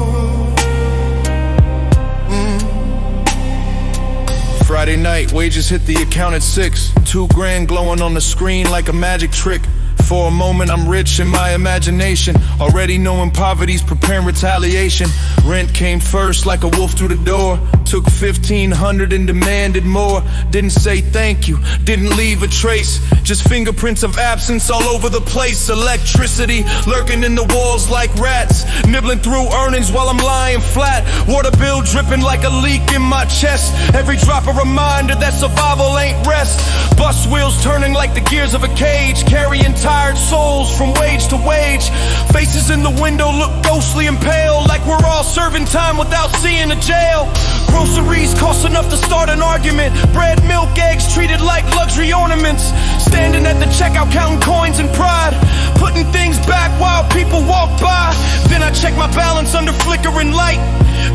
Friday night, wages hit the account at 6. $2 grand glowing on the screen like a magic trick. For a moment I'm rich in my imagination, already knowing poverty's preparing retaliation. Rent came first like a wolf through the door. Took 1,500 and demanded more. Didn't say thank you, didn't leave a trace. Just fingerprints of absence all over the place. Electricity lurking in the walls like rats, nibbling through earnings while I'm lying flat. Water bill dripping like a leak in my chest. Every drop a reminder that survival ain't rest. Bus wheels turning like the gears of a cage, carrying tired souls from wage to wage. Faces in the window look ghostly and pale, like we're all serving time without seeing a jail. Groceries cost enough to start an argument. Bread, milk, eggs treated like luxury ornaments. Standing at the checkout counting coins in pride, putting things back while people walk by. Then I check my balance under flickering light.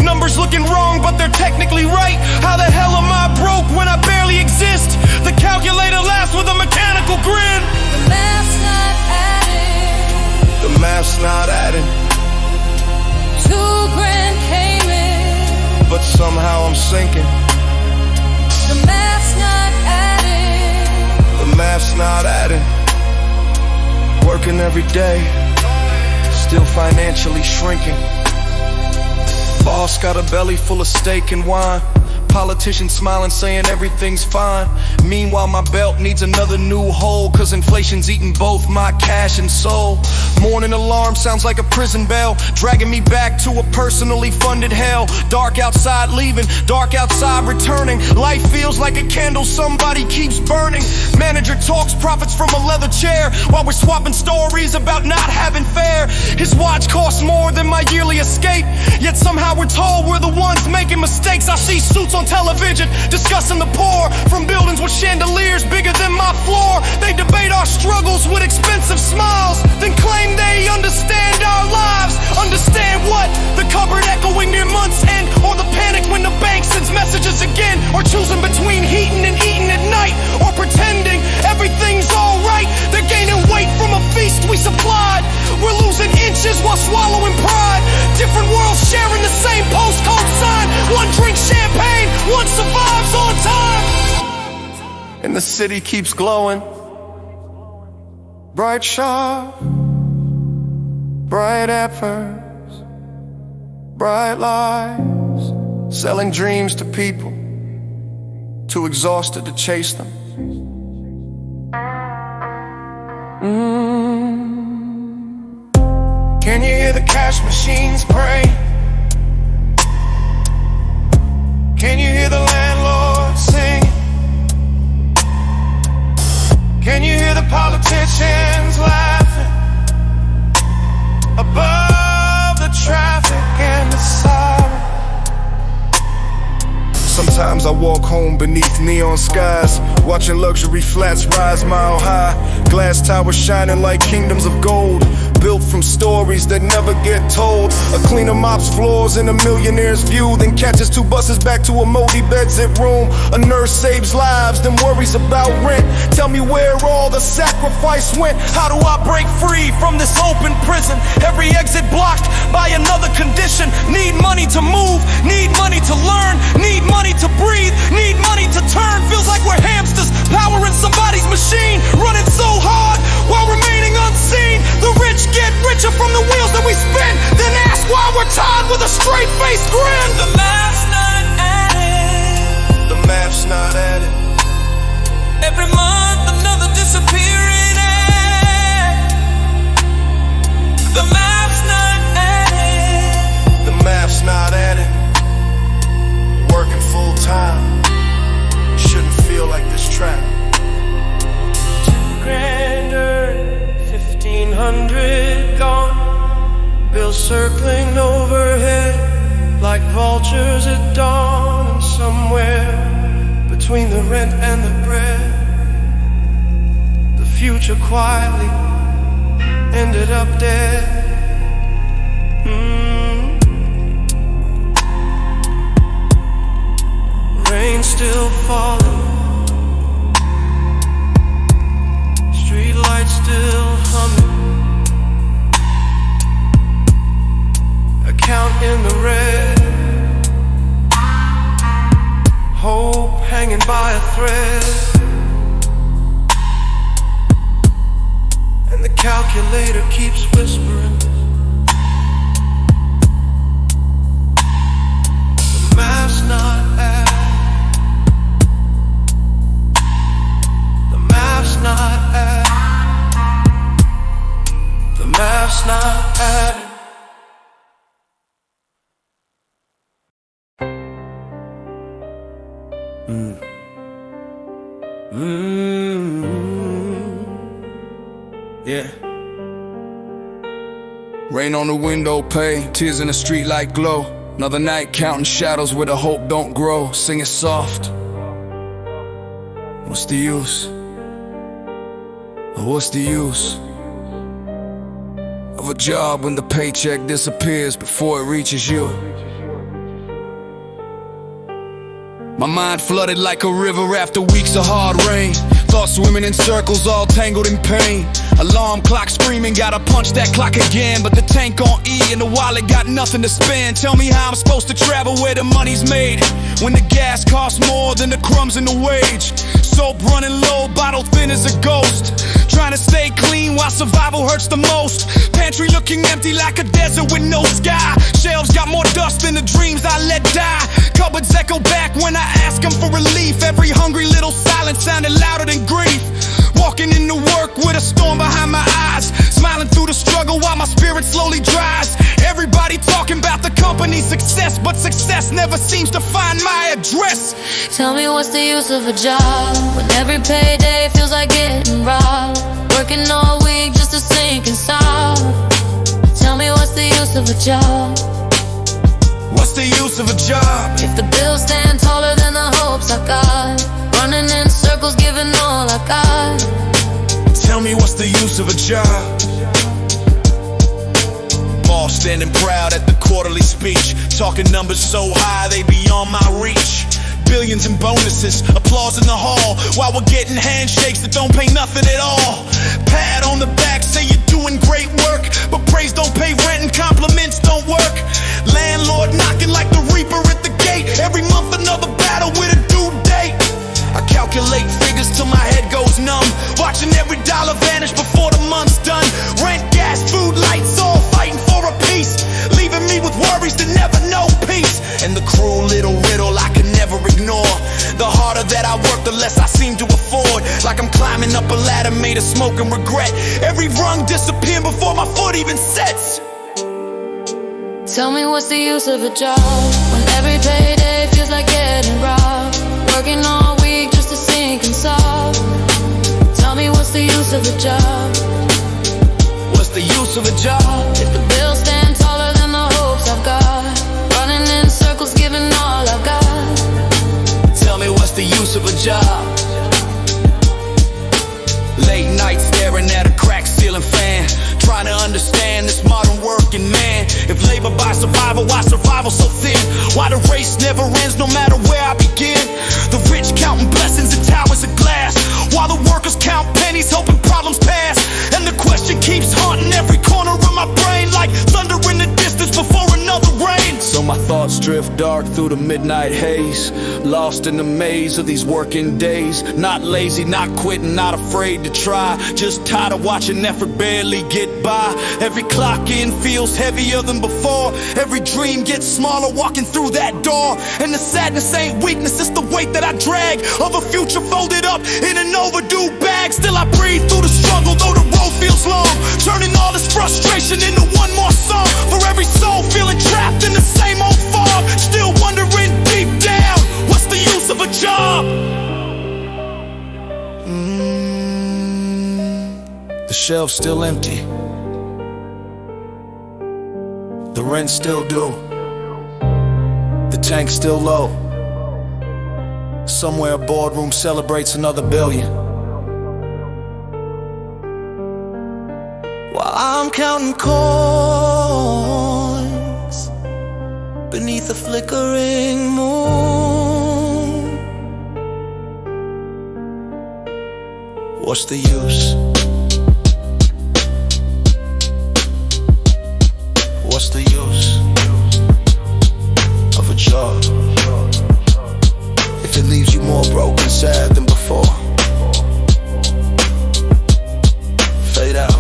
Numbers looking wrong, but they're technically right. How the hell am I broke when I barely exist? The calculator laughs with a mechanical grin. The math's not adding. The math's not adding. 2 grand came in, but somehow I'm sinking. the math's not adding. The math's not adding. Working every day, still financially shrinking. Boss got a belly full of steak and wine. Politicians smiling saying everything's fine. Meanwhile my belt needs another new hole, cause inflation's eating both my cash and soul. Morning alarm sounds like a prison bell, dragging me back to a personally funded hell. Dark outside leaving, dark outside returning. Life feels like a candle somebody keeps burning. Manager talks profits from a leather chair, while we're swapping stories about not having fare. His watch costs more than my yearly escape, yet somehow we're told we're the ones making mistakes. I see suits on television discussing the poor, from buildings with chandeliers bigger than my floor. They debate our struggles with expensive smiles, then claim they understand our lives. Understand what? The cupboard echoing near month's end, or the panic when the bank sends messages again, or choosing between heating and eating at night, or pretending everything's alright. They're gaining weight from a feast we supplied. We're losing inches while swallowing pride. Different worlds sharing the same postcode sign. One drinks champagne, one survives on time. And the city keeps glowing. Bright sharp, bright efforts, bright lights, selling dreams to people too exhausted to chase them. Can you hear the cash machines pray? Can you hear the landlord sing? Can you hear the politicians laughing above the traffic and the siren? Sometimes I walk home beneath neon skies, watching luxury flats rise mile high. Glass towers shining like kingdoms of gold, built from stories that never get told. A cleaner mops floors in a millionaire's view, then catches 2 buses back to a moldy bedsit room. A nurse saves lives, then worries about rent. Tell me where all the sacrifice went. How do I break free from this open prison? Every exit blocked by another condition. Need money to move, need money to learn, need money to breathe, need money to turn. Feels like we're hamsters powering somebody's machine, running so hard while remaining unseen. The rich get richer from the wheels that we spin, then ask why we're tied with a straight-faced grin. The math's not adding. The math's not adding. Every month another disappearing act. The math's not adding. The math's not adding. Working full time shouldn't feel like this trap. 2 grand earned, 1,500 gone. Bills circling overhead like vultures at dawn. And somewhere between the rent and the bread, the future quietly ended up dead. Rain still falling, street lights still humming, account in the red, hope hanging by a thread, and the calculator keeps whispering. The math's not adding. The math's not adding. The math's not adding. Yeah. Rain on the window pane, tears in the street like glow. Another night counting shadows where the hope don't grow. Sing it soft. What's the use? What's the use of a job when the paycheck disappears before it reaches you? My mind flooded like a river after weeks of hard rain. Thoughts swimming in circles, all tangled in pain. Alarm clock screaming, gotta punch that clock again. But the tank on E and the wallet got nothing to spend. Tell me how I'm supposed to travel where the money's made, when the gas costs more than the crumbs in the wage. Soap running low, bottle thin as a ghost. Trying to stay clean while survival hurts the most. Pantry looking empty like a desert with no sky. Shelves got more dust than the dreams I let die. Cupboards echo back when I ask them for relief. Every hungry little silence sounded louder than grief. Walking into work with a storm behind my eyes, smiling through the struggle while my spirit slowly dries. Everybody talking about the company's success, but success never seems to find my address. Tell me what's the use of a job when every payday feels like getting robbed? Working all week just to sink and sob. Tell me what's the use of a job? What's the use of a job if the bills stand taller than the hopes I got? Running in circles, giving all I got. Tell me what's the use of a job? Boss standing proud at the quarterly speech, talking numbers so high they beyond my reach. Billions in bonuses, applause in the hall, while we're getting handshakes that don't pay nothing at all. Pat on the back, say you're doing great work, but praise don't pay rent and compliments don't work. Landlord knocking like the reaper at the gate. Every month another battle with a due date. I calculate figures till my head goes numb, watching every dollar vanish before the month's done. Rent, gas, food, lights, all fighting for a piece, leaving me with worries that never know peace. And the cruel little riddle I can never ignore. The harder that I work, the less I seem to afford. Like I'm climbing up a ladder made of smoke and regret. Every rung disappearing before my foot even sets. Tell me what's the use of a job when every payday feels like getting robbed? Working all week just to sink and sob. Tell me what's the use of a job? What's the use of a job if the bills stand taller than the hopes I've got? Running in circles, giving all I've got. Tell me what's the use of a job? Late night staring at a cracked ceiling fan, trying to understand this modern working man. If labor buys survival, why survival so thin? Why the race never ends no matter where I begin? The rich counting blessings in towers of glass, while the workers count pennies hoping problems pass. And the question keeps haunting every corner of my brain, like thunder in the distance before another rain. So my thoughts drift dark through the midnight haze, lost in the maze of these working days. Not lazy, not quitting, not afraid to try, just tired of watching effort barely get by. Every clock in feels heavier than before. Every dream gets smaller walking through that door. And the sadness ain't weakness, it's the weight that I drag of a future folded up in an overdue bag. Still I breathe through the struggle, though the road feels long, turning all this frustration into one more song. For every soul feeling trapped in the same old fog, still wondering deep down, what's the use of a job? The shelf's still empty, the rent's still due, the tank's still low. Somewhere a boardroom celebrates another billion, while I'm counting coins beneath a flickering moon. What's the use? What's the use of a job if it leaves you more broke and sad than before? Fade out.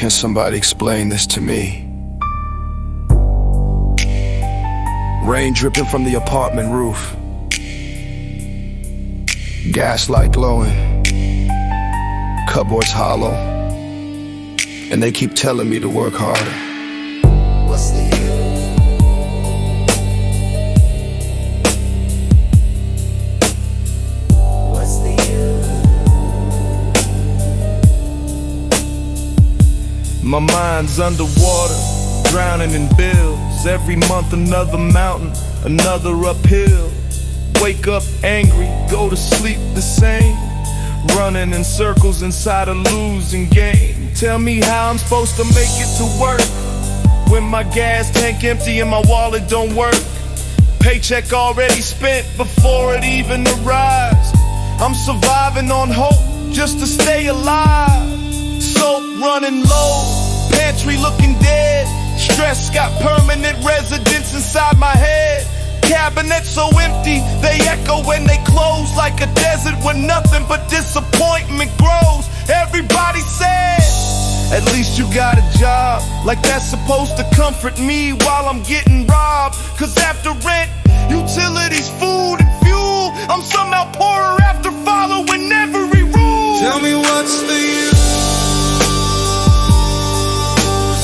Can somebody explain this to me? Rain dripping from the apartment roof, gaslight glowing, cupboards hollow, and they keep telling me to work harder. What's the use? What's the use? My mind's underwater, drowning in bills. Every month another mountain, another uphill. Wake up angry, go to sleep the same. Running in circles inside a losing game. Tell me how I'm supposed to make it to work when my gas tank empty and my wallet don't work. Paycheck already spent before it even arrives. I'm surviving on hope just to stay alive. Soap running low, pantry looking dead. Stress got permanent residence inside my head. Cabinets so empty, they echo when they close, like a desert where nothing but disappointment grows. Everybody says, at least you got a job, like that's supposed to comfort me while I'm getting robbed. Cause after rent, utilities, food and fuel, I'm somehow poorer after following every rule. Tell me what's the use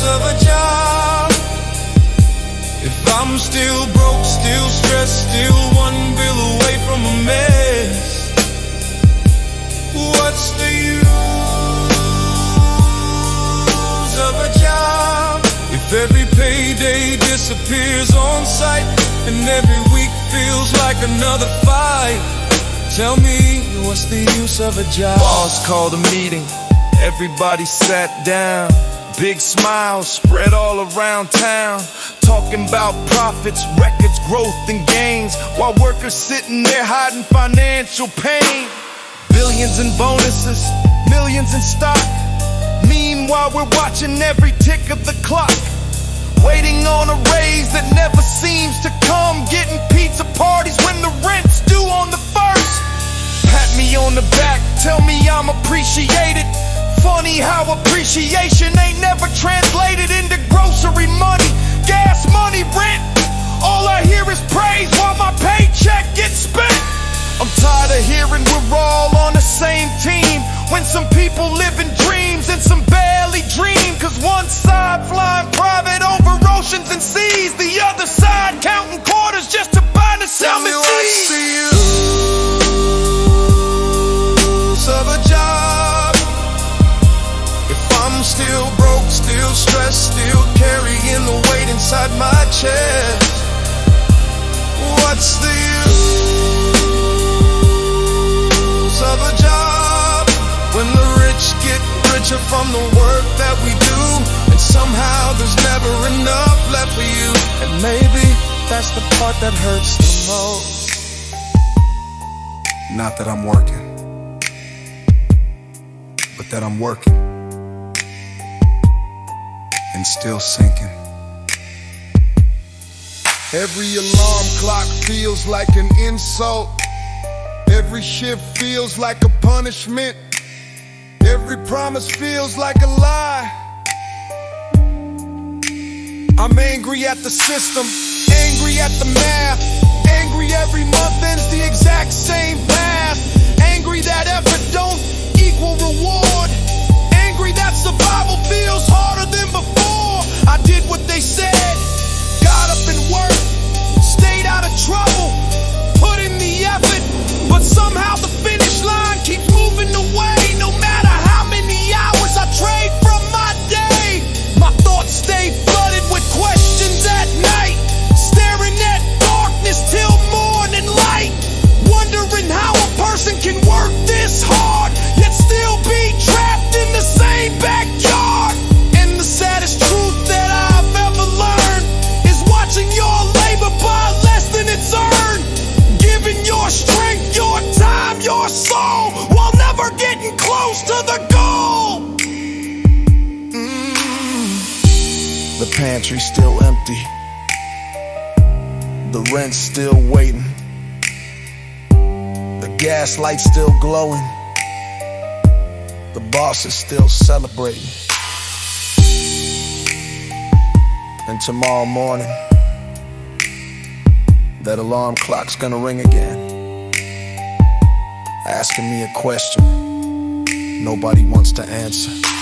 of a job if I'm still broke, still stressed, still one bill away from a mess? What's the use of a job if every payday disappears on sight and every week feels like another fight? Tell me, what's the use of a job? Boss called a meeting, everybody sat down. Big smiles spread all around town, talking about profits, records, growth and gains, while workers sitting there hiding financial pain. Billions in bonuses, millions in stock. Meanwhile we're watching every tick of the clock, waiting on a raise that never seems to come, getting pizza parties when the rent's due on the 1st. Pat me on the back, tell me I'm appreciated. Funny how appreciation ain't never translated into grocery money, gas money, rent. All I hear is praise while my paycheck gets spent. I'm tired of hearing we're all on the same team, when some people live in dreams and some barely dream. Cause one side flying private over oceans and seas, the other side counting quarters just to buy the Tell me what's seas. the use of a job if I'm still broke, still stressed, still carrying the weight inside my chest? What's the use of a job when the rich get richer from the work that we do, and somehow there's never enough left for you? And maybe that's the part that hurts the most. Not that I'm working, but that I'm working and still sinking. Every alarm clock feels like an insult. Every shift feels like a punishment. Every promise feels like a lie. I'm angry at the system, angry at the math. Angry every month ends the exact same path. Angry that effort don't equal reward. Angry that survival feels harder than before. I did what they said, got up and worked, stayed out of trouble, put in the effort, but somehow the finish line keeps moving away. No matter how many hours I trade from my day, my thoughts stay flooded with questions at night, staring at darkness till morning light, wondering how a person can work this hard yet still be trapped in the same backyard. And the saddest truth that I've ever learned is watching your labor buy less than it's earned, giving your strength, your time, your soul, while never getting close to the goal. The pantry's still empty, the rent's still waiting, the gas light's still glowing, the boss is still celebrating. And tomorrow morning, that alarm clock's gonna ring again, asking me a question nobody wants to answer.